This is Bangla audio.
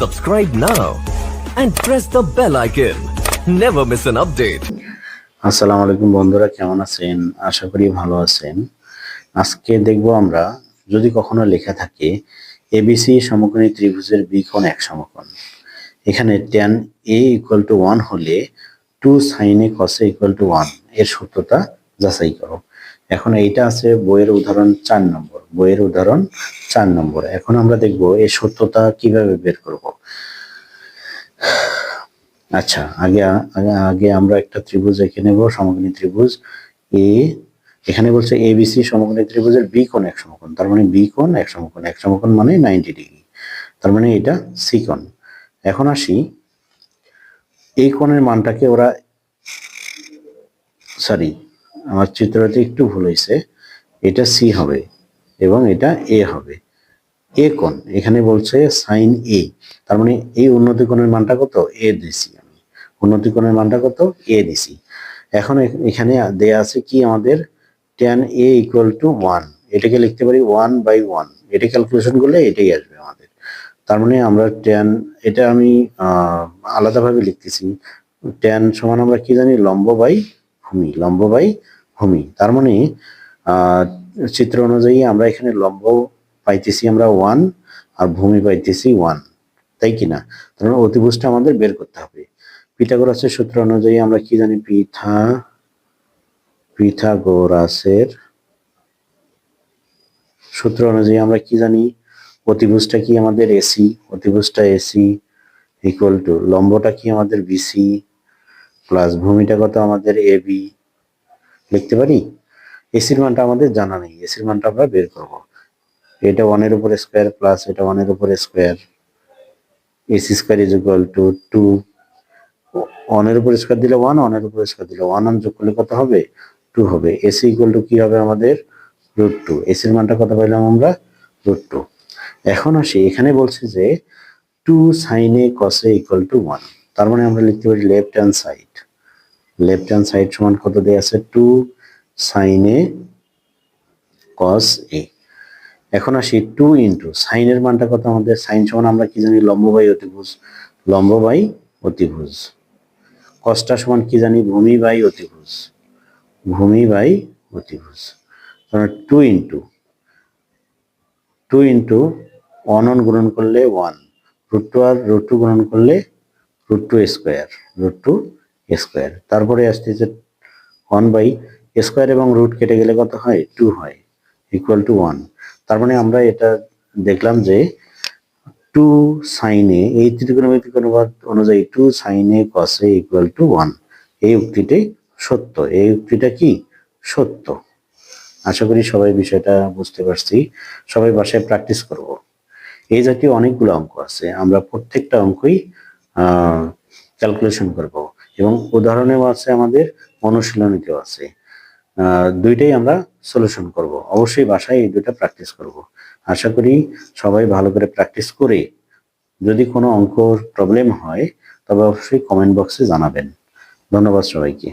Subscribe now and press the bell icon. Never miss an update. আসসালামু আলাইকুম বন্ধুরা, কেমন আছেন? আশা করি ভালো আছেন। আজকে দেখব আমরা যদি কখনো লেখা থাকে এবিসি সমকোণী ত্রিভুজের বিকোণ এক সমকোণ, এখানে tan a = 1 হলে 2 sin a cos a = 1 এর সত্যতা যাচাই করো। এখন এইটা আছে বইয়ের উদাহরণ 4 নম্বর, বইয়ের উদাহরণ 4 নম্বর। এখন আমরা দেখব এই সত্যতা কিভাবে বের করব। আচ্ছা, আগে আমরা একটা ত্রিভুজ এঁকে নেব, সমকোণী ত্রিভুজ এ। এখানে বলছে এবিসি সমকোণী ত্রিভুজের বি কোণ এক সমকোণ, তার মানে বি কোণ এক সমকোণ, এক সমকোণ মানে 90 ডিগ্রি, তার মানে এটা সি কোণ। এখন আসি এই কোণের মানটাকে ওরা, সরি আমার চিত্রতে একটু ভুল হয়েছে, এটা সি হবে এবং এটা এ হবে। এ কোণ এখানে বলছে সাইন এ, তার মানে এই উন্নতি কোণের মানটা কত? এ দিছি আমি, উন্নতি কোণের মানটা কত? এ দিছি। এখন এখানে দেয়া আছে কি আমাদের tan a = 1, এটাকে লিখতে পারি 1/1, এটা ক্যালকুলেশন করলে এটাই আসবে আমাদের। তার মানে আমরা tan, এটা আমি আলাদাভাবে লিখতেছি, tan সমান আমরা কি জানি? লম্ব বাই ভূমি, লম্ব বাই ভূমি। তার মানে চিত্র অনুযায়ী আমরা এখানে লম্ব পাইতেছি আমরা 1 আর ভূমি পাইতেছি 1, তাই কিনা? তার মানে অতিভুজটা আমাদের বের করতে হবে। পিথাগোরাসের সূত্র অনুযায়ী আমরা কি জানি? পিথাগোরাসের সূত্র অনুযায়ী আমরা কি জানি? অতিভুজটা কি আমাদের? এসি, অতিভুজটা এসি ইকুয়াল টু লম্বটা কি আমাদের? বিসি প্লাস ভূমিটা কত আমাদের? এবি। লিখতে পারি? এসির মানটা আমাদের জানা নেই, এসির মানটা আমরা বের করব। এটা 1 এর উপর স্কয়ার প্লাস এটা 1 এর উপর স্কয়ার, এসি স্কয়ার = 2। 1 এর উপর স্কয়ার দিলে 1, 1 এর উপর স্কয়ার দিলে 1 যোগ করলে কত হবে? 2 হবে। এসি = কি হবে আমাদের? √2। এসির মানটা কত পাইলাম আমরা? √2। এখন আসি, এখানে বলছে যে 2 sin a cos a = 1, তার মানে আমরা লিখতে পারি left hand side, left hand side সমান কত দেয়া আছে? 2 sin a cos a। এখন আসি 2 ইনটু সাইন এর মানটা কত আমাদের? সাইন সমান আমরা কি জানি? লম্ব বাই অতিভুজ, লম্ব বাই অতিভুজ। কসটা সমান কি জানি? ভূমি বাই অতিভুজ, ভূমি বাই অতিভুজ। তাহলে 2 ইনটু 1 গুণন করলে 1, √2 আর √2 গুণন করলে √2 স্কয়ার, √2 স্কয়ার। তারপরে আসতেছে 1 স্কয়ার এবং রুট কেটে গেলে কত হয়? 2 হয়, ইকুয়াল টু 1। তার মানে আমরা এটা দেখলাম যে 2 sin a, এই ত্রিকোণমিতিক অনুপাত অনুযায়ী 2 sin a cos a = 1, এই উক্তিটি সত্য। এই উক্তিটা কি? সত্য। আশা করি সবাই বিষয়টা বুঝতে পারছি। সবাই বাসায় প্র্যাকটিস করব। এই জাতীয় অনেকগুলো অঙ্ক আছে, আমরা প্রত্যেকটা অঙ্কই ক্যালকুলেশন করব এবং উদাহরণেও আছে, আমাদের অনুশীলনীতেও আছে। দুইটাই আমরা সলিউশন করব। অবশ্যই বাসায় এই দুইটা প্র্যাকটিস করব। আশা করি সবাই ভালো করে প্র্যাকটিস করে যদি কোনো অঙ্ক প্রবলেম হয় তবে অবশ্যই কমেন্ট বক্সে জানাবেন। ধন্যবাদ সবাইকে।